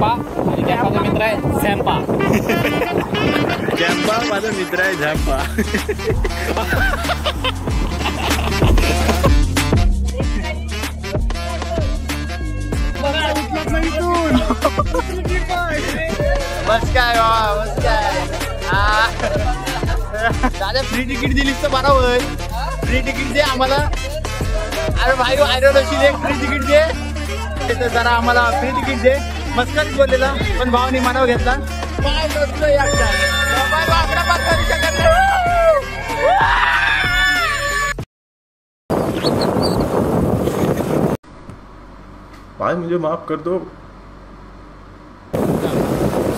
कॅम्पा आणि कॅम्पाचा मित्र आहे झॅम्पा. कॅम्पा माझा मित्र आहे झॅम्पा. बस काय बस काय दादा फ्री तिकीट दिलीस तर बरा होईल. फ्री तिकीट दे आम्हाला. अरे भाई आयरनशी दे फ्री तिकीट दे. तर जरा आम्हाला फ्री तिकीट दे. मस्करीच बोललेला पण भावानी मनावर घेतला. भाई मुझे माफ कर दो.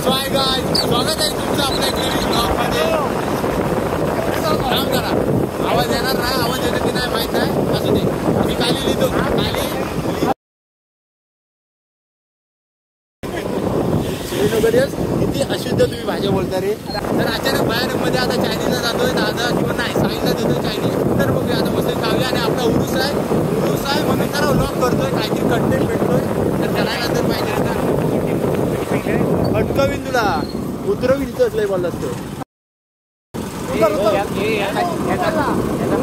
स्वागत आहे तुमचं आपल्या ब्लॉगमध्ये. काम करा. आवाज येणार नाही. आवाज येतो की नाही माहित नाही. असू दे. मी खाली लिहितो. किती अशुद्ध तुम्ही भाषा बोलता रे. तर अचानक बाहेर मध्ये आता चायनीजला जातोय दादा किंवा नाही साईडला देतोय चायनीज. तर बघूया आता मस्त खाऊया. आणि आपला उरूस आहे म्हणून जरा व्लॉग करतोय. काहीतरी कंटेंट भेटतोय तर करायला तर पाहिजे ना. अटकवीन तुला उतरवीन लय बोललास तो. याचं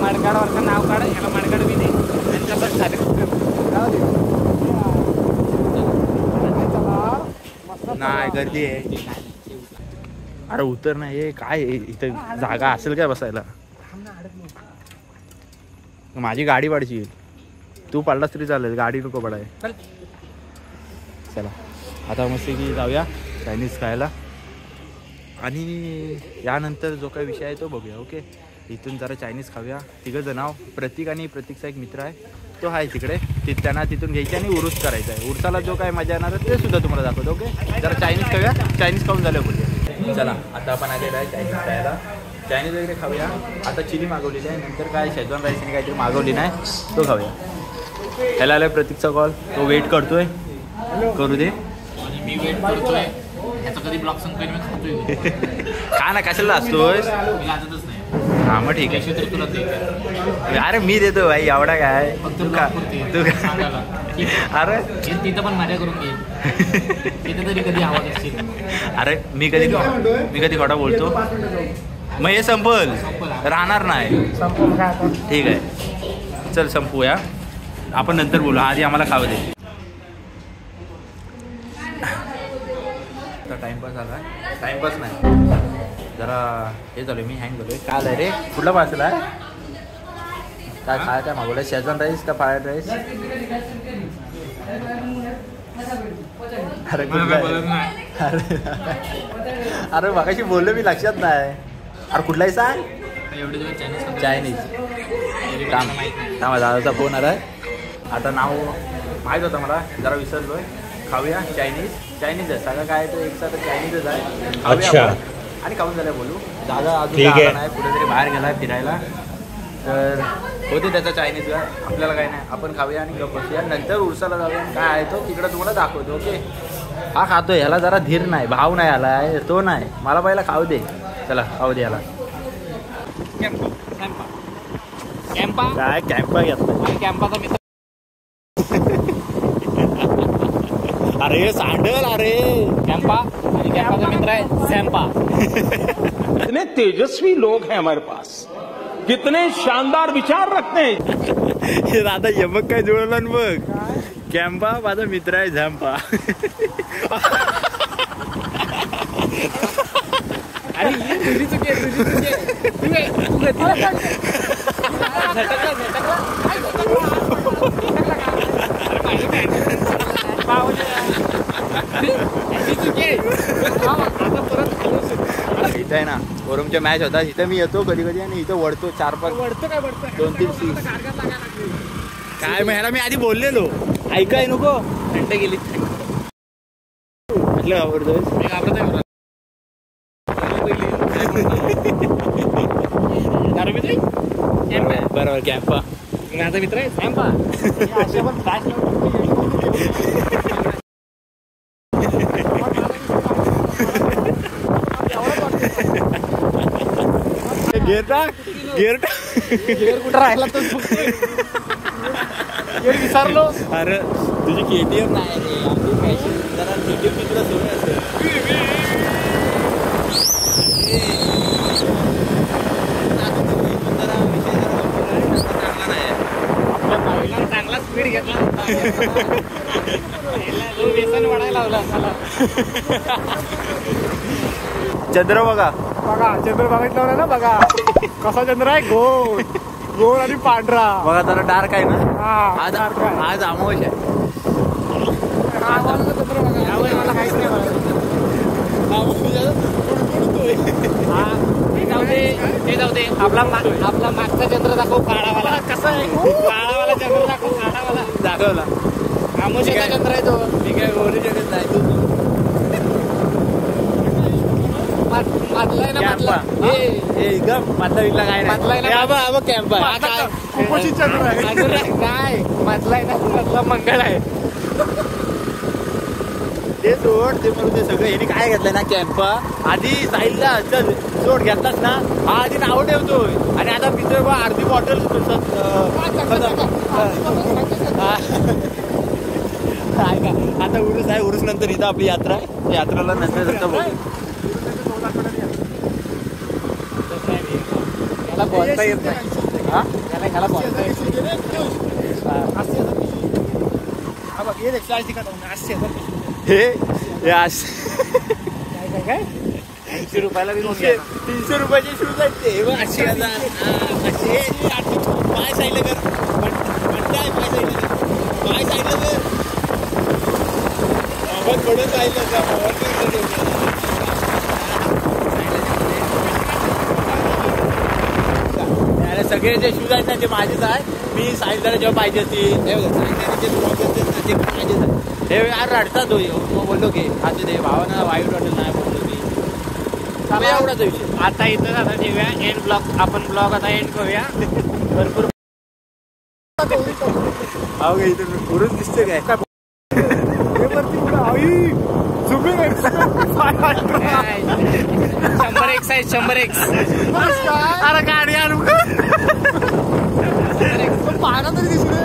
मडगाडवरचं नाव काढ. याला मडगाड बी दे. नाही गर्दी आहे. अरे उतर नाही. हे काय इथं जागा असेल काय बसायला. माझी गाडी पडशील. तू पडलास तरी चालेल. गाडी नको पडाय. चला आता मस्त की जाऊया चायनीज खायला. आणि यानंतर जो काही विषय आहे तो बघूया. ओके इथून जरा चायनीज खाऊया. तिघं जण आहो. प्रतीक आणि प्रतीकचा एक मित्र आहे तो आहे तिकडे. त्यांना तिथून घ्यायची आणि उरूस करायचा आहे. उरसाला जो काय मजा येणार आहे ते सुद्धा तुम्हाला दाखवतो. ओके जरा चायनीज खाऊया. चायनीज खाऊन झालं बोलूया. चला आता आपण आलेलं आहे चायनीज खायला. चायनीज वगैरे खाऊया. आता चिली मागवलेली आहे. नंतर काय शेजवान राईसने काहीतरी मागवली नाही तो खाऊया. ह्याला आलाय प्रतीकचा कॉल. तो वेट करतोय. करू दे. मी वेट करतोय. ह्याचा कधी ब्लॉग संपतोय मी खातोय. का ना कशाला असतोय. मी लाजतच नाही. हा मग ठीक आहे. तरी तुला दे. अरे मी देतो भाई एवढा काय. तू का अरे तिथं पण माझ्या करून घे. तिथे तरी कधी आवाज असतील. अरे मी कधी खोटा बोलतो. मग हे संपल राहणार नाही. ठीक आहे चल संपूया. आपण नंतर बोलू. आधी आम्हाला खाऊ दे. टाइमपास झाला. टाइमपास नाही जरा हे झालं. मी हँग झालोय. काय झालं रे. कुठला पार्सल आहे. काय काय मागवलं. शेजवान राईस का फ्राईड राईस. अरे अरे मगाशी बोललो मी लक्षात नाही. अरे कुठलाही सांग. चायनीज. थांबा दादाचा फोन आलाय. आता नाव माहीत होतं मला जरा विसरलोय. खाऊया चायनीज आहे. सगळं काय तर एक साथ चायनीजच आहे. खाऊया आणि खाऊन झालं बोलू. दादा अजून आला नाही. कुठेतरी बाहेर गेलाय फिरायला. तर होते त्याचा चायनीजला. आपल्याला काय नाही. आपण खाऊया आणि गप्प बसूया. नंतर उरसाला जाऊया. काय आहे तो तिकडं तुम्हाला दाखवतो. ओके हा खातोय. ह्याला जरा धीर नाही. भाव नाही आला आहे तो नाही. मला पहिला खाऊ दे. चला खाऊ दे याला. कॅम्पा काय कॅम्पा घेतला. कॅम्पाचा मित्र. अरे सांडल. अरे कॅम्पा आणि कॅम्पाचा मित्र आहे झॅम्पा. कितने तेजस्वी लोग हैं हमारे पास. कितने शानदार विचार रखते हैं. दादा यमक काय जुळवला बघ. कॅम्पा माझा मित्र आहे झॅम्पा. अरे तुझी चुकी आहे. इथं आहे ना ओरमच्या मॅच होता. इथं मी येतो कधी कधी आणि इथं वळतो 4-5 2-3 सीट. काय मग ह्याला मी आधी बोललेलो. ऐकाय नको. घंटे गेली. म्हटलं आवडतोय. मी घाबरत आहे. बरोबर कॅम्पा माझा मित्र आहे झॅम्पा. गेअर कुठं राहिला तो. विसरलो. अरे तुझी KTM नाही रे. जरा सिटी तुला सोय असेल. चांगला स्पीड घेतला व्यसन वाढायला लावला. चंद्र बघा बघा चंद्र बघितलं ना बघा कसा चंद्र आहे गोल गोल आणि पांढरा बघा जरा डार्क आहे ना. आज आज अमावस्या आहे. चंद्र बघा मला काहीच नाही ते जाऊ दे आपला मागचा चंद्र दाखव काळावाला. कसा आहे काळावाला चंद्र दाखव काळावाला दाखवला. अमावस्याचा चंद्र आहे तो. मी काय बोलू शकत नाही. तू मधलाय ना मधला मधला विकला काय मधलाय ना कॅम्प आहे. कुपोषित चंद्र आहे काय मधलाय ना मधला मंगळ आहे. ते सोड ते म्हणून ते सगळं ह्याने काय घेतलंय ना कॅम्प आधी साईडला चल सोड घेतलाच ना हा आधी नाव ठेवतोय आणि आता पितोय बा अर्धी बॉटल. आता उरूस आहे. उरूस नंतर इथं आपली यात्रा आहे. यात्रेला नंतर त्याला बोलता येत नाही. हा त्याला बोलता येत काय 80 रुपयाला 300 रुपयाचे शूज आहेत ते. असे पाय साईडला कर. पाय साईडला कर. थोडं सगळे जे शूज आहेत ना ते माझेच आहे. मी साईडला जेव्हा पाहिजे असतील ते माझेच आहे. हे यार रडतात तो मग बोललो की आता ते भावानं वाईट वाटेल नाही बोललो की एवढाच विषय. आता इथं आता ठेवूया एंड ब्लॉग. आपण ब्लॉग आता एंड करूया. भरपूर इथून उरून दिसते काय 100x आहे 100x. अरे गाडी आणू पाहणं तरी दिसतोय.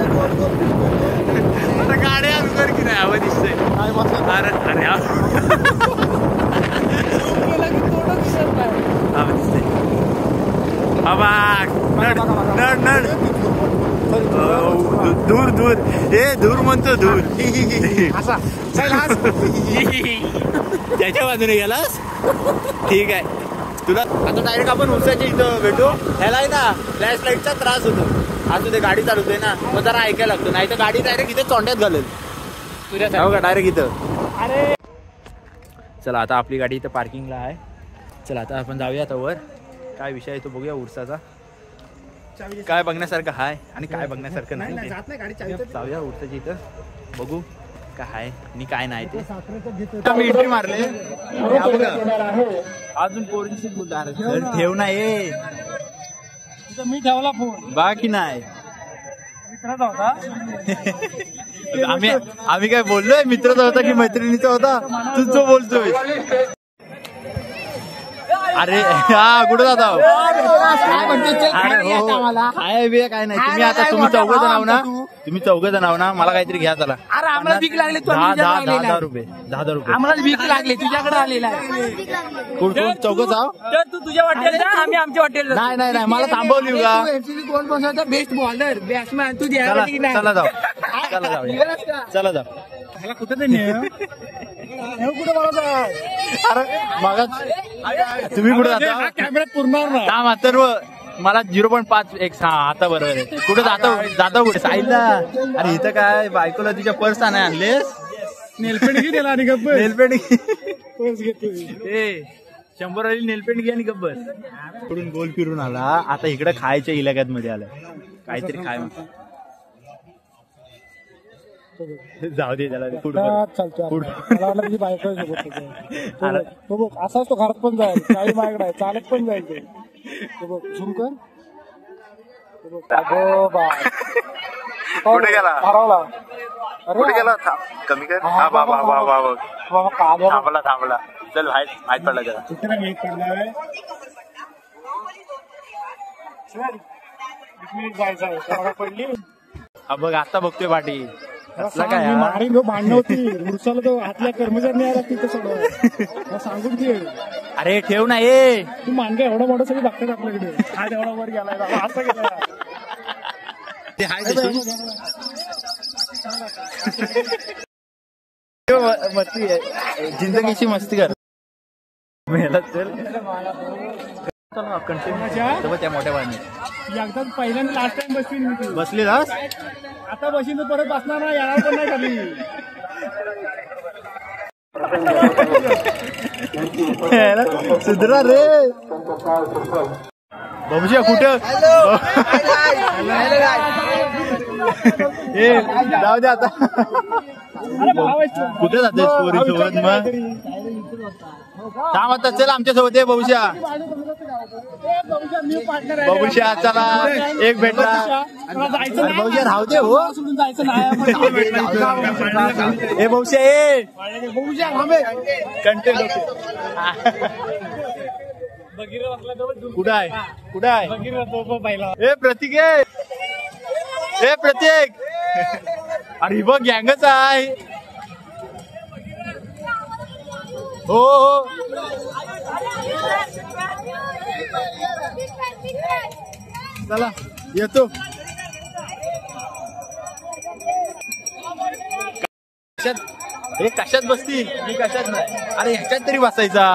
अरे गाडी आणू कर की नाही हवं दिसतंय. अरे अरे हवं दिसतंय. दूर दूर हे दूर म्हणतो दूर. त्याच्या बाजूने गेलास ठीक आहे. तुला आता डायरेक्ट आपण उसाच्या इथं भेटू. ह्याला आहे ना फ्लॅश लाईटचा त्रास होतो. असू ते गाडी चालवतोय ना मग जरा ऐकायला लागतो. नाही तर गाडी डायरेक्ट इथे चोंड्यात घालेल तुझ्या का डायरेक्ट इथं. अरे चला आता आपली गाडी इथं पार्किंगला आहे. चला आता आपण जाऊया आता वर. काय विषय आहे तो बघूया उरसाचा. काय बघण्यासारखं आहे आणि काय बघण्यासारखं नाही. जाऊया उरसाच्या इथं बघू काय आहे आणि काय नाही ते. मी एंट्री मारले अजून पोरींची ठेव नाही मी ठेवला फोन बाकी नाही. मित्राचा होता. आम्ही काय बोललोय मित्राचा होता की मैत्रिणीचा होता. तूच जो बोलतोय. अरे हा कुठं जाता काय बे काय नाही. तुम्ही आता तुम्ही चौघ जण आहो ना. मला काहीतरी घ्या चला. अरे आम्हाला भीक लागली. 10 रुपये आम्हाला भीक लागली तुझ्याकडे आलेला आहे. कुठून चौघच आहो तर तू तुझ्या वाटेल जा आम्ही आमच्या वाटेल. नाही मला थांबवली का. कोण बसवता बेस्ट बॉलर बॅट्समॅन तू चला जाऊ. कुठे कुठे मला अरे मग तुम्ही कुठे जाता. कॅमेऱ्यात पुरणार नाही. काम अथर्व मला 0.5x हा आता बरोबर आहे. कुठे जाता कुठे साईडला. अरे इथं काय बायकोला तिच्या पर्स नाही आणलेस. नेलपेंट घे त्याला आणि गप्प नेलपेंट पर्स घेतो. 100 वाली नेलपेंट घे आणि गब्बर. पुढून गोल फिरून आला. आता इकडे खायच्या इलाक्यात मध्ये आलाय. काहीतरी खाय जाऊ दे त्याला. असाच तो घरात पण जाईल. काही मागड आहे चालत पण जाईल ते. झूम कर. कुठे गेला हरवला. कुठे गेला. कमी कर. हा बाबा थांबला. चल माहित पडला त्याला. जायचं पडली. हा बघ आता बघतोय पाठी. काय मारीन तो भांडण होती उरसाला तो हातल्या कर्मचारी आला तिथं सगळं सांगून ठेव. अरे ठेव ना ये तू मानगा एवढा मोठा सगळं बघतात आपल्याकडे हा एवढा वर गेलाय बाबा असं गेलाय ते हाय मस्ती आहे जिंदगीची मस्ती कर कंटिन्यू त्या मोठ्या पाण्यात एकदा पहिल्यांदा लास्ट टाइम बसली बसली दास आता बशीन परत बसणार ना याला पण नाही खाली सुधरा रे बाबूजी कुठं हे जाऊ दे आता कुठे जाते स्टोरी सोबत मग थांब आता चल आमच्या सोबत आहे बाबूशा बाबूशा चला एक भेटला बाबूशा राहू दे हो जायचं नाही हे बाबूशा ए कंटेंट कुठं आहे कुठं आहे ए प्रतीक ए प्रतीक अरे बघ गँगच आहे हो हो चला येतो हे कशात बसती मी कशात नाही अरे ह्याच्यात तरी बसायचा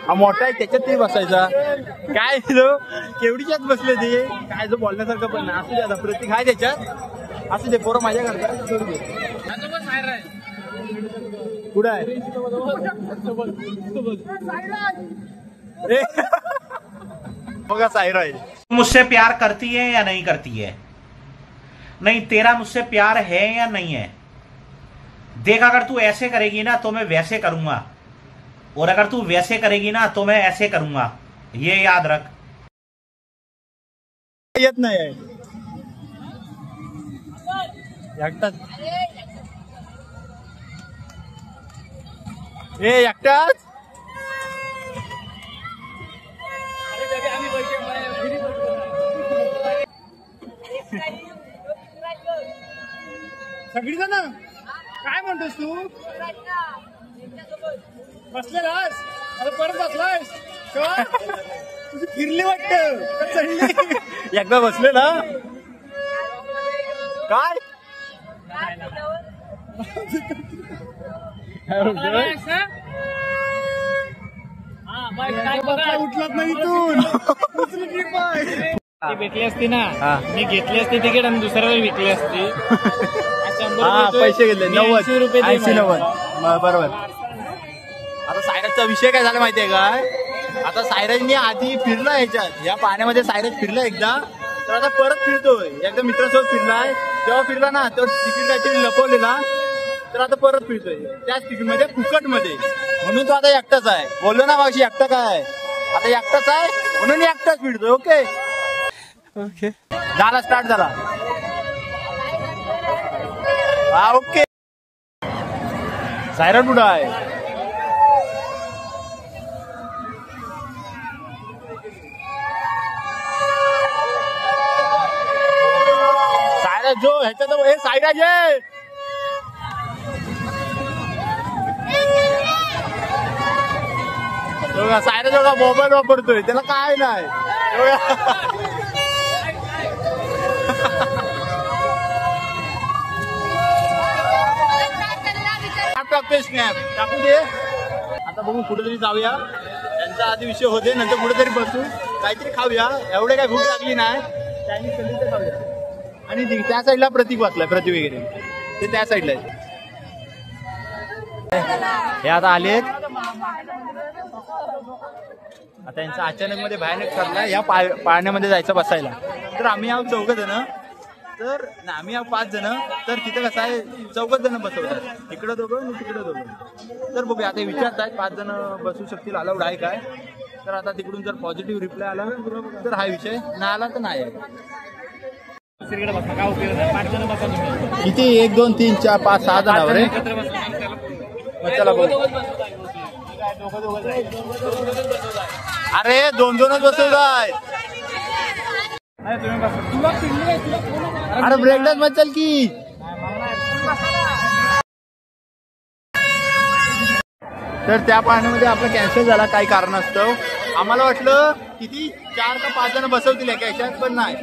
हा मोठा आहे त्याच्यात तरी बसायचा काय केवढीच्यात बसले ते काय जो बोलण्यासारखं पण नाही असू दे आता प्रतीक आहे त्याच्यात असू दे पोरं माझ्या करतात कुठं आहे बघा सायरा आहे मुझसे प्यार करती है या नहीं करती है नहीं तेरा मुझसे प्यार है या नहीं है देख अगर तू ऐसे करेगी ना तो मैं वैसे करूंगा और अगर तू वैसे करेगी ना तो मैं ऐसे करूंगा ये याद रख येत नाही एकटाच ए एकटाच सगळी जण काय म्हणतोस तू बसलेलास आता परत बसलायस तुझी फिरली वाटत चढली एकदा बसले ना काय उठलात नाही इथून दुसरी ट्रिप आहे ती भेटली असती ना मी घेतली असती तिकीट आणि दुसऱ्याला विकली असती पैसे घेतले 80 रुपये 90 बरोबर आता सायराजचा विषय काय झाला माहितीये काय आता सायराजनी आधी फिरला ह्याच्यात या पाण्यामध्ये सायराज फिरला एकदा तर आता परत फिरतोय एकदा मित्रासोबत फिरलाय तेव्हा फिरला ना तेव्हा तिकीट काहीतरी लपवलेला तर आता परत फिरतोय त्याच तिकीट मध्ये फुकट मध्ये म्हणून तो आता एकटाच आहे बोललो ना मागशी एकटा काय आता एकटाच आहे म्हणून एकटाच फिरतोय ओके ओके झाला स्टार्ट झाला हा ओके सायरन कुठं आहे सायराज जो ह्याच्यात हे सायराज आहे सायराज एवढा मोबाईल वापरतोय त्याला काय नाही टाकतोय स्नॅप टाकू दे आता बघू कुठेतरी जाऊया त्यांचा आधी विषय होते नंतर कुठेतरी बसू काहीतरी खाऊया एवढे काही भूक लागली नाही चायनीज कधी खाऊया आणि त्या साईडला प्रतीक वाचलाय प्रतीक वगैरे ते त्या साईडला आहे हे आता आलेत आता यांचा अचानक मध्ये भयानक ठरलाय या पाण्यामध्ये जायचं बसायला तर आम्ही आहोत 4 जण तर आम्ही आहोत 5 जण तर तिथं कसं आहे 4 जण बसवतात इकडं दोघं आणि तिकडं दोघं तर बघूया आता विचारतायत 5 जण बसू शकतील अलाउड आहे काय तर आता तिकडून जर पॉझिटिव्ह रिप्लाय आला तर हा विषय नाही आला तर नाही किती 1 2 3 4 5 6 जणांवर चला बघू अरे 2-2च बसवताय अरे ब्रेकडान्स मत चल की तर त्या पाहण्यामध्ये आपला कॅन्सल झाला काही कारणास्तव. आम्हाला वाटलं किती 4 का 5 जण बसवतील एका ह्याच्यात, पण नाही.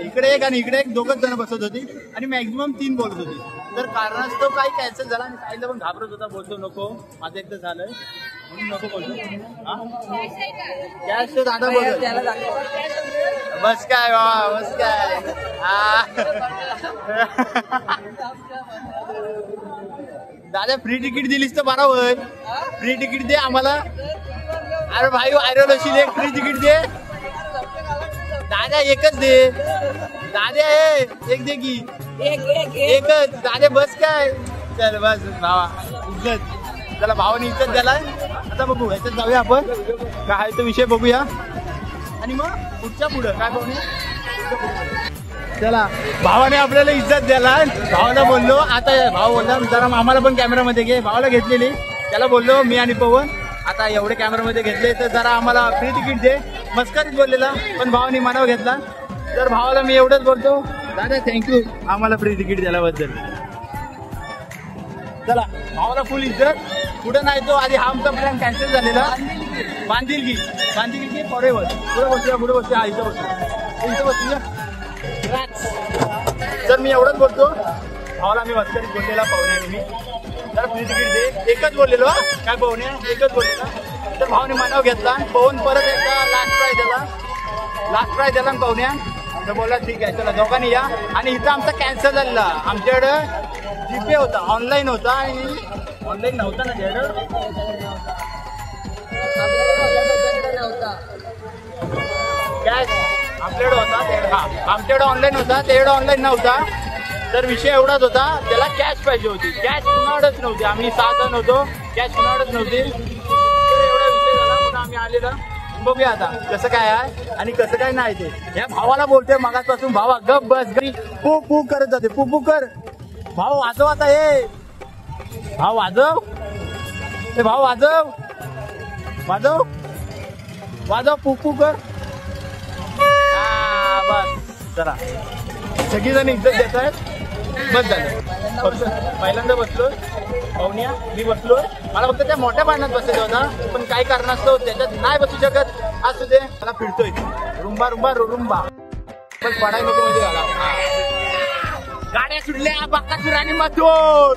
इकडे एक आणि इकडे एक 2च जण बसवत होती आणि मॅक्झिमम 3 बोलत होती. तर कारणास्तव काही कॅन्सल झाला आणि साईला पण घाबरत होता, बोलतो नको माझं एकदा झालंय म्हणून नको बोलतो. कॅश तर दादा बोलतो बस काय बाबा बस काय. दादा फ्री तिकीट दिलीस तर बरोबर, फ्री तिकीट दे आम्हाला. अरे भाई व्हायरल होशील, एक फ्री तिकीट दे दादा, एकच दे दादा, एक दे की एकच दादा, बस काय. चल बस भावा इज्जत, चला भावाने इज्जत द्यालाय. आता बघू ह्याच्यात जाऊया आपण, काय तो विषय बघूया आणि मग पुढच्या पुढं काय बघू. चला भावाने आपल्याला इज्जत द्याला, भावाला बोललो आता, भाव बोलला जरा आम्हाला पण कॅमेरामध्ये घे. भावाला घेतलेली, त्याला बोललो मी आणि पवन आता एवढे कॅमेरामध्ये घेतले तर जरा आम्हाला फ्री तिकीट दे. मस्करीत बोललेला पण भावाने मनावर घेतला. तर भावाला मी एवढंच बोलतो दादा थँक्यू आम्हाला फ्री तिकीट दिल्याबद्दल. चला भावाला फुल इज्जत. पुढे नाही तो आधी हा आमचा प्लॅन कॅन्सल झालेला. बांधिलगी की फॉरेवर पुढे बसूया, पुढे बसूया, इथं बसूया, इथं बसूया. तर मी एवढंच बोलतो भावाला, मी मस्करीत बोललेला पाहुणे मी जरा फ्री तिकीट दे, एकच बोललेलो काय पाहुण्या, एकच बोललेला. तर भावाने मनाव घेतला, पाहून परत एकदा लास्ट प्राइज दिला पाहुण्या. तर बोला ठीक आहे चला दोघांनी या. आणि इथं आमचा कॅन्सल झालेला, आमच्याकडं जीपे होता, ऑनलाईन होता आणि ऑनलाईन नव्हता ना त्याकडं, कॅश आपल्याकडे होता. हा आमच्याकडे ऑनलाईन होता, त्याकडे ऑनलाईन नव्हता. तर विषय एवढाच होता, त्याला कॅश पाहिजे होती, कॅश कुणाकडच नव्हती. आम्ही 6 जण होतो, कॅश कुणाकडच नव्हती. तर एवढा विषय झाला म्हणून आम्ही आलेला. बघूया आता कसं काय आहे आणि कसं काय नाही ते. या भावाला बोलतोय मगाचपासून, भावा गप बस, घरी पू पू करत जाते, पू पू कर. भाऊ वाजव आता, हे भाऊ वाजव, हे भाऊ वाजव वाजव वाजव, पू पू कर. हा बस चला, सगळीजण इज्जत देत आहेत, बस झालं. फक्त पहिल्यांदा बसलो पाहुण्या, मी बसलो. मला फक्त त्या मोठ्या पाण्यात बसायचं होता, पण काही कारणास्तव त्याच्यात नाही बसू शकत. असू दे, मला फिरतोय रुंबा रुंबा रुंबा, पण पडाय नको म्हणजे झाला. गाड्या सुटल्या बाकासूर आणि मथुर,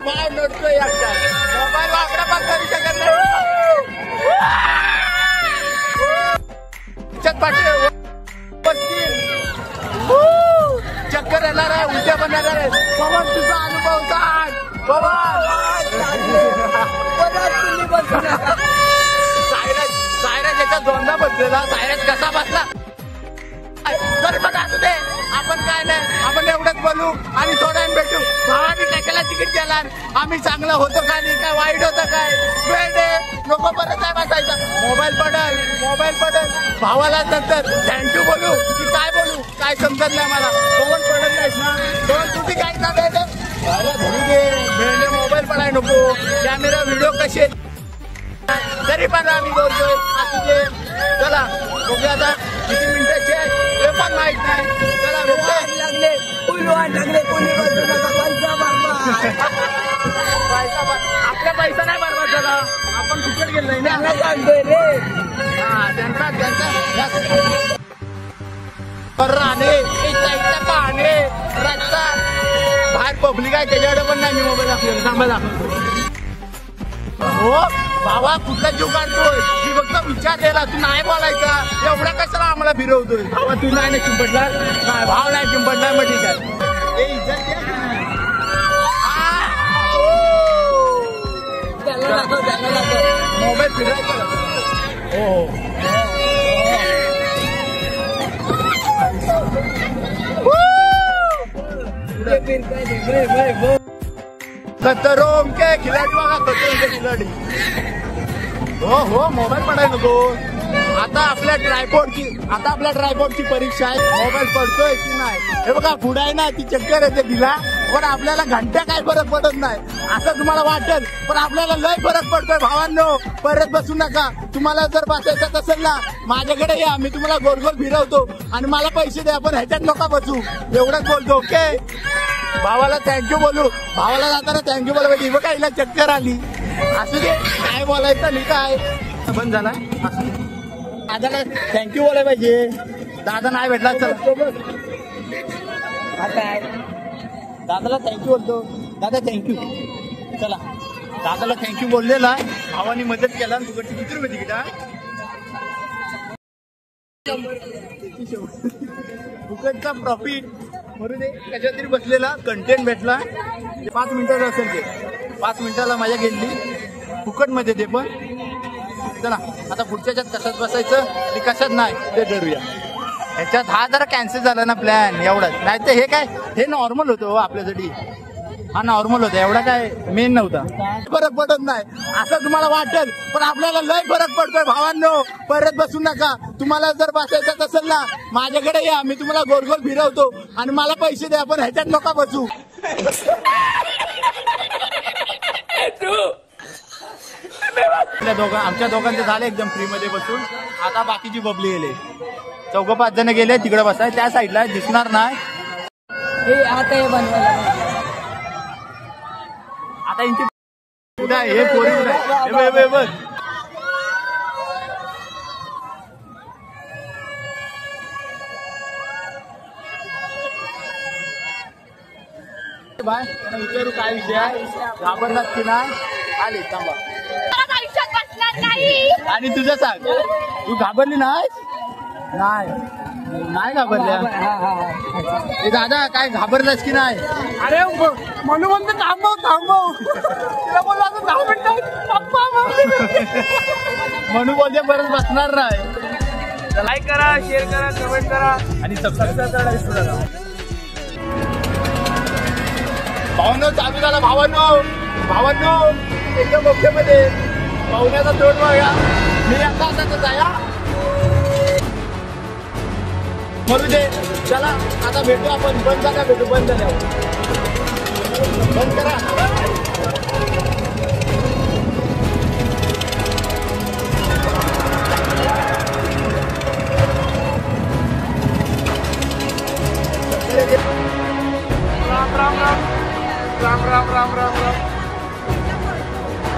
काय नडतोय आता, मोबाईल वाकडा पण करू शकत नाही. चक्कर येणार आहे, उलट्या पण येणार आहे. पवन तुझा अनुभव सांग पवन. सायराज याचा दोनदा बसलेला, सायराज कसा बसला तर पण असू दे, आपण काय नाही, आपण एवढंच बोलू आणि थोड्या भेटू. भावाने कशाला तिकीट द्याला, आम्ही चांगलं होतो का नाही, काय वाईट होतं काय, वेळ दे नको परत नाही बसायचं. मोबाईल पडल भावाला नंतर थँक्यू बोलू की काय बोलू काय समजत नाही मला. पवन पडत नाहीस ना, पवन तुझी काय ना भेटे भेंडे, मोबाईल पडाय नको, कॅमेरा व्हिडिओ कसे तरी पण आम्ही बोलतोय. असू दे चला बघूया आता किती मिनिटाचे ते पण माहित नाही. चला लागले आपला पैसा नाही बरबाद झाला, आपण तिकीट गेलो नाही ना. राहणे पाहणे रस्ता बाहेर पब्लिक आहे त्याच्याकडे पण नाही मी मोबाईल आपल्याला थांबायला हो. भावा कुठला जीव काढतोय, मी फक्त विचार द्यायला, तू नाही बोलायचा एवढा कशाला आम्हाला फिरवतोय. भावा तू नाही चिंपटला, भाव नाही चिंपटला, मग ठीक आहे. हे इज्जत मोबाईल फिरायचा हो. खतरों के खिलाडी बघा, खतरों के खिलाडी. हो हो मोबाईल पडाय नको. आता आपल्या ट्रायपॉडची परीक्षा आहे, मोबाईल पडतोय की नाही. हे बघा पुढे आहे ना ती चक्कर येते तिला, पण आपल्याला घंट्या काय फरक पडत नाही असं तुम्हाला वाटेल, पण आपल्याला लय फरक पडतोय भावांनो. परत बसू नका. तुम्हाला जर बसायचं असेल ना माझ्याकडे या, मी तुम्हाला गोल गोल फिरवतो आणि मला पैसे द्या, पण ह्याच्यात नका बसू. एवढंच बोलतो. ओके. भावाला थँक्यू बोलू. भावाला जाताना थँक्यू बोला पाहिजे. बघा हिला चक्कर आली. असू दे, काय बोलायचं नाही. काय बंद झाला. दादाला थँक्यू बोलायला पाहिजे. दादा नाही भेटला. चल काय दादाला थँक्यू बोलतो. दादा थँक्यू. चला दादाला थँक्यू बोललेला. भावानी मदत केला. तुकडची किती रुपये तिकीट आहे? फुकटचा प्रॉफिट म्हणून कशा तरी बसलेला. कंटेंट भेटला. 5 मिनिटाचं असेल ते. 5 मिनिटाला मजा घेतली फुकटमध्ये ते पण. चला आता पुढच्याच्यात कशात बसायचं ते कशात नाही ते ठरूया. ह्याच्यात हा जरा कॅन्सल झाला ना प्लॅन एवढाच. नाही तर हे काय हे नॉर्मल होतं आपल्यासाठी. हा नॉर्मल होता. एवढा काय मेन नव्हता. फरक पडत नाही असं तुम्हाला वाटेल, पण आपल्याला लय फरक पडतोय भावांनो. परत बसू नका. तुम्हाला जर बसायचं असेल ना माझ्याकडे या, मी तुम्हाला गोल गोल फिरवतो आणि मला पैसे द्या, पण ह्याच्यात नका बसू. आमच्या दोघांचे झाले एकदम फ्री मध्ये बसून. आता बाकीची बबली गेले. 4-5 जण गेले तिकडे बसाय. त्या साईडला दिसणार नाही. आता यांची हे पोरी बघ. बाय त्यांना विचारू काय विषय आहे. घाबरलात की नाही? आले थांबा. आणि तुझं सांग, तू घाबरली नाही? नाही घाबरल्या. दादा काय घाबरलास की नाही? अरे म्हणून म्हणतो थांबव. तिला बोललो आता 10 मिनिटं. म्हणून बोलते परत बसणार नाही. लाईक करा, शेअर करा, कमेंट करा आणि सबस्क्राईब करा. भावांनो चालू झाला. भावांनो एकदम ओकेमध्ये पाहुण्याचा तोड बघा. मी आता जाया म्हणू दे. चला आता भेटू आपण. बंद झाला भेटू. बंद झाल्यावर बंद करा. राम.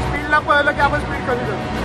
स्पीडला पळलं की आपण स्पीड कमी करतो.